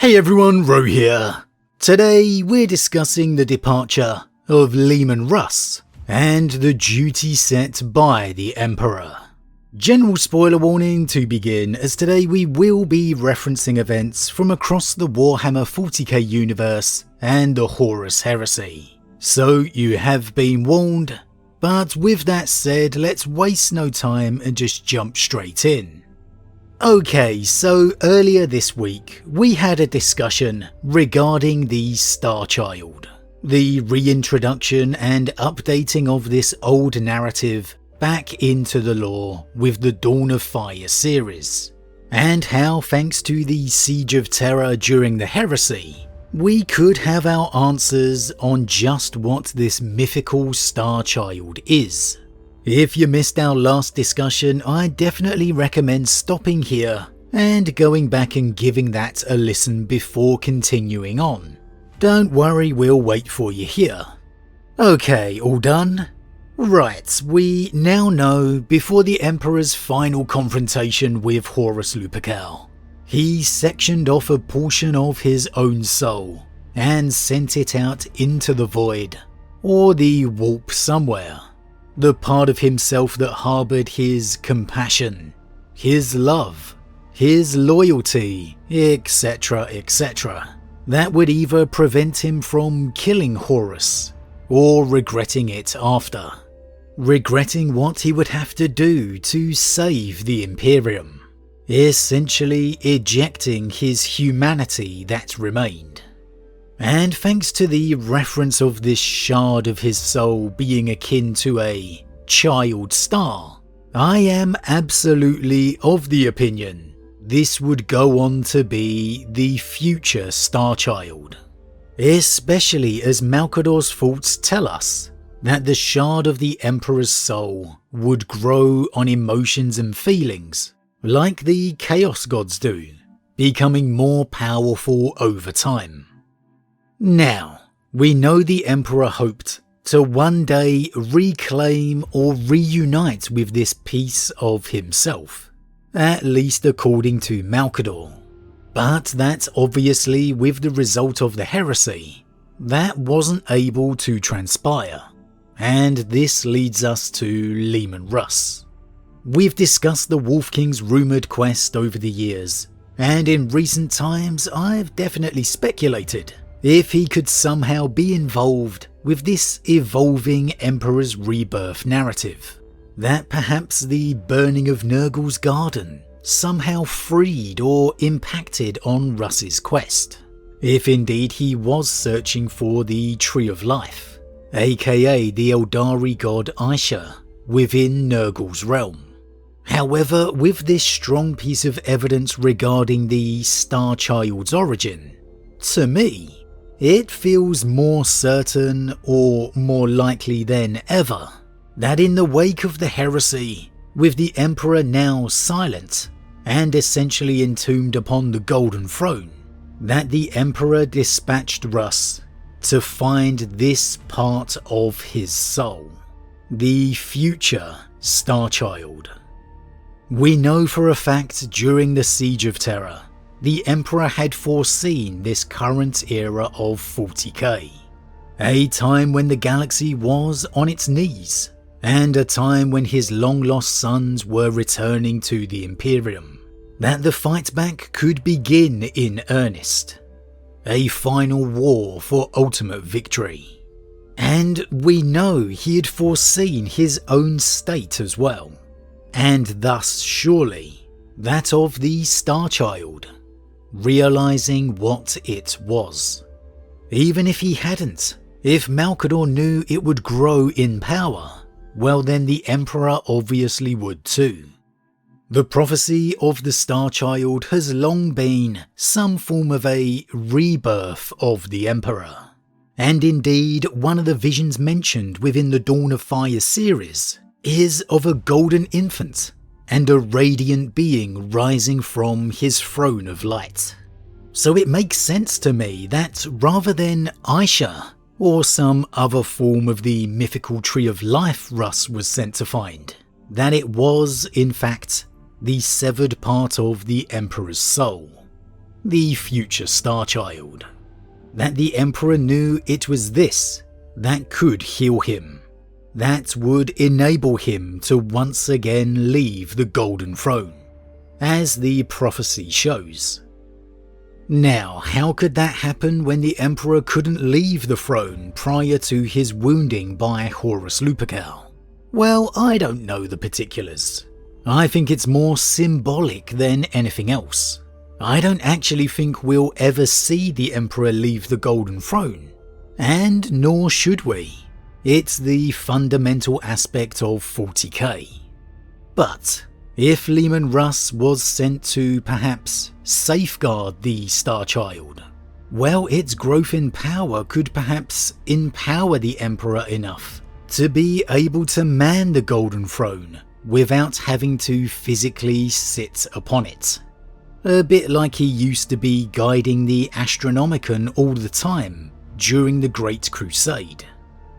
Hey everyone, Rho here. Today we're discussing the departure of Leman Russ and the duty set by the Emperor. General spoiler warning to begin, as today we will be referencing events from across the Warhammer 40k universe and the Horus Heresy. So you have been warned, but with that said, let's waste no time and just jump straight in. Okay, so earlier this week we had a discussion regarding the Star Child, the reintroduction and updating of this old narrative back into the lore with the Dawn of Fire series, and how thanks to the Siege of Terror during the Heresy, we could have our answers on just what this mythical Star Child is. If you missed our last discussion, I definitely recommend stopping here and going back and giving that a listen before continuing on. Don't worry, we'll wait for you here. Okay, all done? Right, we now know before the Emperor's final confrontation with Horus Lupercal, he sectioned off a portion of his own soul and sent it out into the void, or the warp somewhere. The part of himself that harboured his compassion, his love, his loyalty, etc, etc. That would either prevent him from killing Horus, or regretting it after. Regretting what he would have to do to save the Imperium. Essentially ejecting his humanity that remained. And thanks to the reference of this shard of his soul being akin to a child star, I am absolutely of the opinion this would go on to be the future Star Child. Especially as Malcador's thoughts tell us that the shard of the Emperor's soul would grow on emotions and feelings like the Chaos Gods do, becoming more powerful over time. Now, we know the Emperor hoped to one day reclaim or reunite with this piece of himself, at least according to Malcador. But that obviously, with the result of the heresy, that wasn't able to transpire, and this leads us to Leman Russ. We've discussed the Wolf King's rumoured quest over the years, and in recent times I've definitely speculated if he could somehow be involved with this evolving Emperor's rebirth narrative, that perhaps the burning of Nurgle's garden somehow freed or impacted on Russ's quest, if indeed he was searching for the Tree of Life, aka the Eldari god Aisha, within Nurgle's realm. However, with this strong piece of evidence regarding the Star Child's origin, to me, it feels more certain, or more likely than ever, that in the wake of the heresy, with the Emperor now silent and essentially entombed upon the Golden Throne, that the Emperor dispatched Russ to find this part of his soul, the future Star Child. We know for a fact during the Siege of Terror, the Emperor had foreseen this current era of 40k, a time when the galaxy was on its knees, and a time when his long-lost sons were returning to the Imperium, that the fight back could begin in earnest, a final war for ultimate victory. And we know he had foreseen his own state as well, and thus surely that of the Star Child, realizing what it was. Even if he hadn't, if Malcador knew it would grow in power, well then the Emperor obviously would too. The prophecy of the Star Child has long been some form of a rebirth of the Emperor, and indeed one of the visions mentioned within the Dawn of Fire series is of a golden infant and a radiant being rising from his throne of light. So it makes sense to me that rather than Aisha or some other form of the mythical Tree of Life Russ was sent to find, that it was, in fact, the severed part of the Emperor's soul. the future Star Child. That the Emperor knew it was this that could heal him, that would enable him to once again leave the Golden Throne, as the prophecy shows. Now, how could that happen when the Emperor couldn't leave the throne prior to his wounding by Horus Lupercal? Well, I don't know the particulars. I think it's more symbolic than anything else. I don't actually think we'll ever see the Emperor leave the Golden Throne, and nor should we. It's the fundamental aspect of 40k. But if Leman Russ was sent to perhaps safeguard the Star Child, well, its growth in power could perhaps empower the Emperor enough to be able to man the Golden Throne without having to physically sit upon it. A bit like he used to be guiding the Astronomicon all the time during the Great Crusade,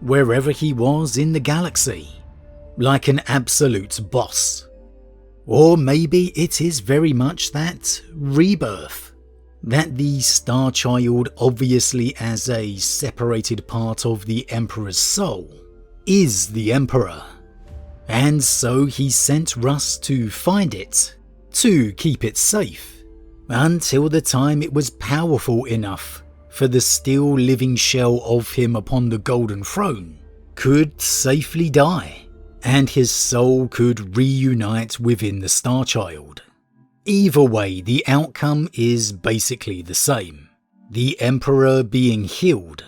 wherever he was in the galaxy, like an absolute boss. Or maybe it is very much that rebirth, that the Star Child, obviously as a separated part of the Emperor's soul, is the Emperor, and so he sent Russ to find it, to keep it safe, until the time it was powerful enough for the still living shell of him upon the Golden Throne could safely die, and his soul could reunite within the Star Child. Either way, the outcome is basically the same. The Emperor being healed,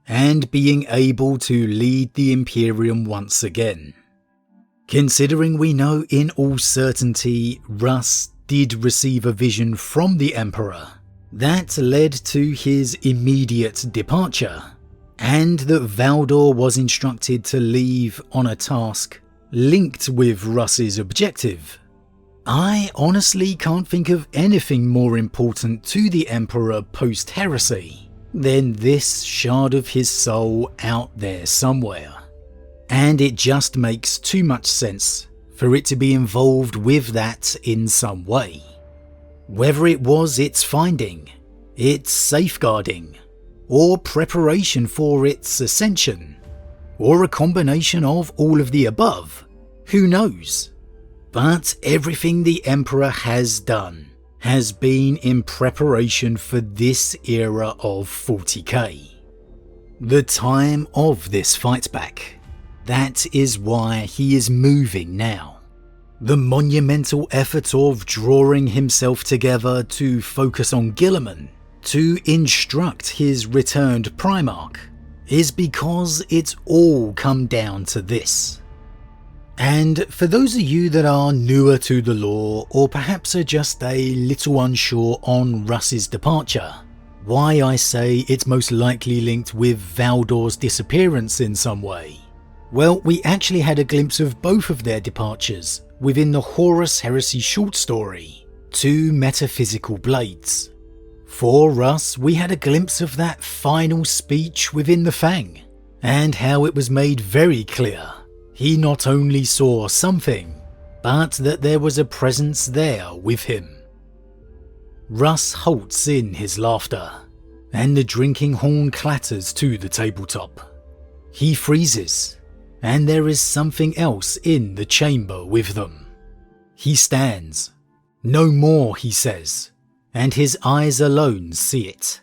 and being able to lead the Imperium once again. Considering we know in all certainty Russ did receive a vision from the Emperor that led to his immediate departure, and that Valdor was instructed to leave on a task linked with Russ's objective, I honestly can't think of anything more important to the Emperor post-heresy than this shard of his soul out there somewhere. And it just makes too much sense for it to be involved with that in some way. Whether it was its finding, its safeguarding, or preparation for its ascension, or a combination of all of the above, who knows? But everything the Emperor has done has been in preparation for this era of 40k. The time of this fight back. That is why he is moving now. The monumental effort of drawing himself together to focus on Guilliman, to instruct his returned Primarch, is because it's all come down to this. And for those of you that are newer to the lore, or perhaps are just a little unsure on Russ's departure, why I say it's most likely linked with Valdor's disappearance in some way, well, we actually had a glimpse of both of their departures within the Horus Heresy short story, Two Metaphysical Blades. For Russ, we had a glimpse of that final speech within the Fang, and how it was made very clear he not only saw something, but that there was a presence there with him. Russ halts in his laughter, and the drinking horn clatters to the tabletop. He freezes, and there is something else in the chamber with them. He stands. No more, he says, and his eyes alone see it.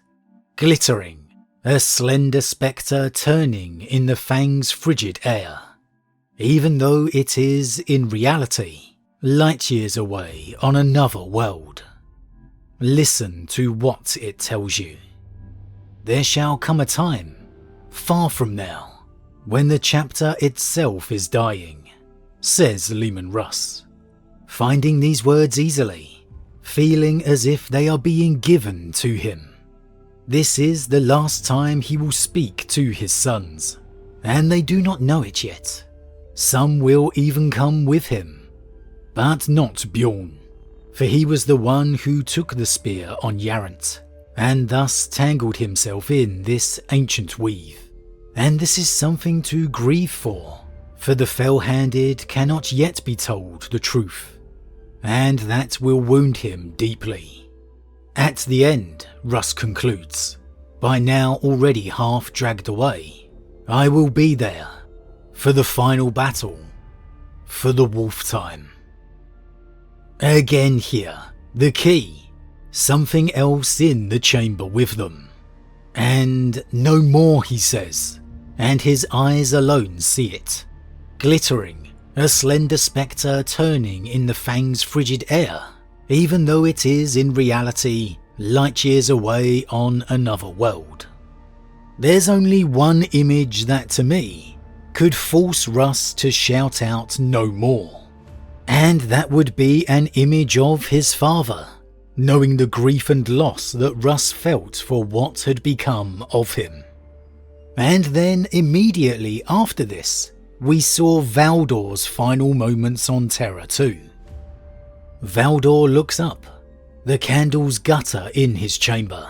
Glittering, a slender spectre turning in the Fang's frigid air, even though it is, in reality, light years away on another world. Listen to what it tells you. There shall come a time, far from now, when the chapter itself is dying, says Leman Russ, finding these words easily, feeling as if they are being given to him. This is the last time he will speak to his sons, and they do not know it yet. Some will even come with him, but not Bjorn, for he was the one who took the spear on Yarant, and thus tangled himself in this ancient weave. And this is something to grieve for the fell-handed cannot yet be told the truth, and that will wound him deeply. At the end, Russ concludes, by now already half dragged away, I will be there for the final battle, for the wolf time. Again here, the key, something else in the chamber with them. And no more, he says, and his eyes alone see it, glittering, a slender spectre turning in the fang's frigid air, even though it is in reality light years away on another world. There's only one image that to me could force Russ to shout out no more, and that would be an image of his father, knowing the grief and loss that Russ felt for what had become of him. And then immediately after this, we saw Valdor's final moments on Terra too. Valdor looks up, the candles gutter in his chamber,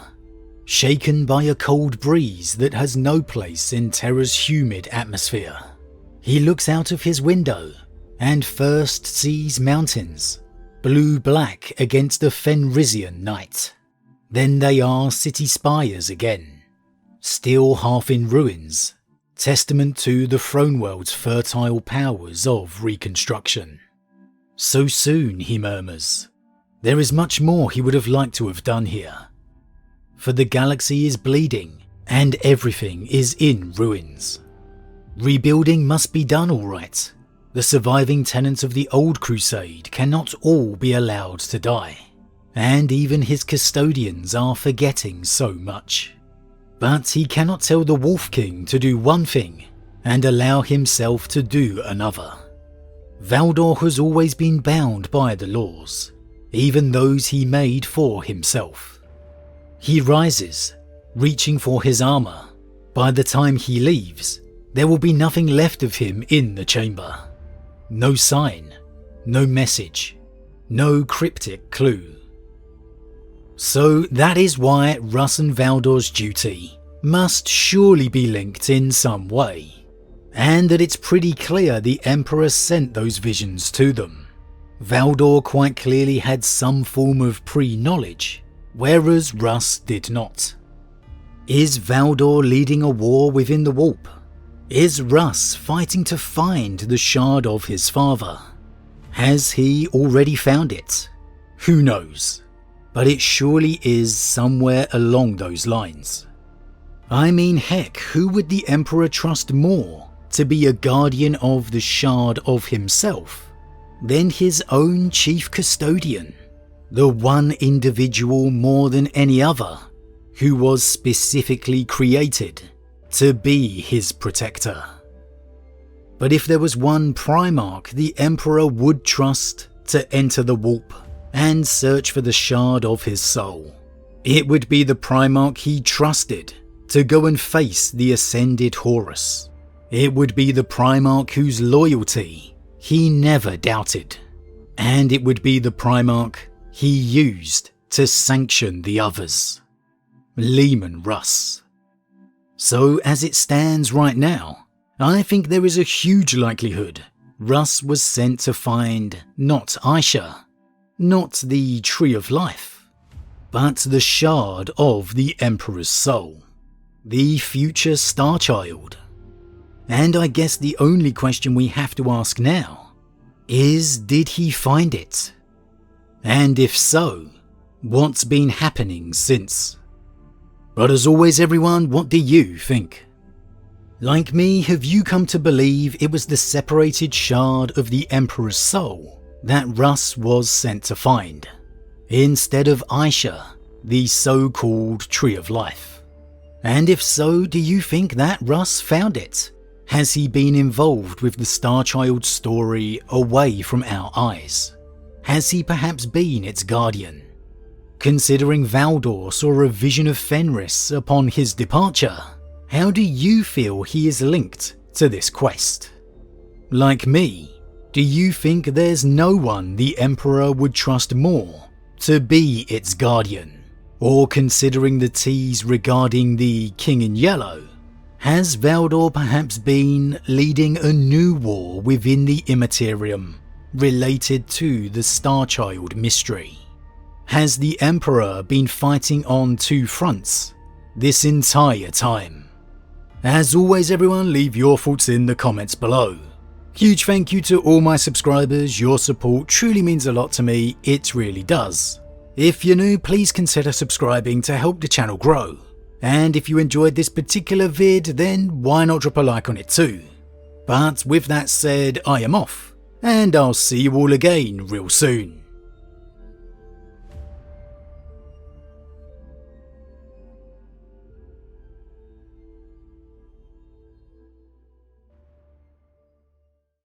shaken by a cold breeze that has no place in Terra's humid atmosphere. He looks out of his window and first sees mountains, blue-black against the Fenrisian night. Then they are city spires again, still half in ruins, testament to the throne world's fertile powers of reconstruction. So soon, he murmurs. There is much more he would have liked to have done here. For the galaxy is bleeding, and everything is in ruins. Rebuilding must be done all right. The surviving tenants of the old crusade cannot all be allowed to die, and even his custodians are forgetting so much. But he cannot tell the Wolf King to do one thing and allow himself to do another. Valdor has always been bound by the laws, even those he made for himself. He rises, reaching for his armor. By the time he leaves, there will be nothing left of him in the chamber. No sign, no message, no cryptic clue. So that is why Russ and Valdor's duty must surely be linked in some way, and that it's pretty clear the Emperor sent those visions to them. Valdor quite clearly had some form of pre-knowledge, whereas Russ did not. Is Valdor leading a war within the warp? Is Russ fighting to find the shard of his father? Has he already found it? Who knows? But it surely is somewhere along those lines. I mean, heck, who would the Emperor trust more to be a guardian of the shard of himself than his own chief custodian, the one individual more than any other who was specifically created to be his protector? But if there was one Primarch the Emperor would trust to enter the warp and search for the shard of his soul, it would be the Primarch he trusted to go and face the ascended Horus. It would be the Primarch whose loyalty he never doubted, and it would be the Primarch he used to sanction the others, Leman Russ. So as it stands right now, I think there is a huge likelihood Russ was sent to find not Aisha, not the Tree of Life, but the shard of the Emperor's soul, the future Star Child. And I guess the only question we have to ask now is, did he find it? And if so, what's been happening since? But as always everyone, what do you think? Like me, have you come to believe it was the separated shard of the Emperor's soul that Russ was sent to find, instead of Aisha, the so-called Tree of Life? And if so, do you think that Russ found it? Has he been involved with the Star Child story away from our eyes? Has he perhaps been its guardian? Considering Valdor saw a vision of Fenris upon his departure, how do you feel he is linked to this quest? Like me, do you think there's no one the Emperor would trust more to be its guardian? Or considering the tease regarding the King in Yellow, has Valdor perhaps been leading a new war within the Immaterium related to the Star Child mystery? has the Emperor been fighting on two fronts this entire time? As always everyone, leave your thoughts in the comments below. Huge thank you to all my subscribers, your support truly means a lot to me, it really does. If you're new, please consider subscribing to help the channel grow. And if you enjoyed this particular vid, then why not drop a like on it too. But with that said, I am off, and I'll see you all again real soon.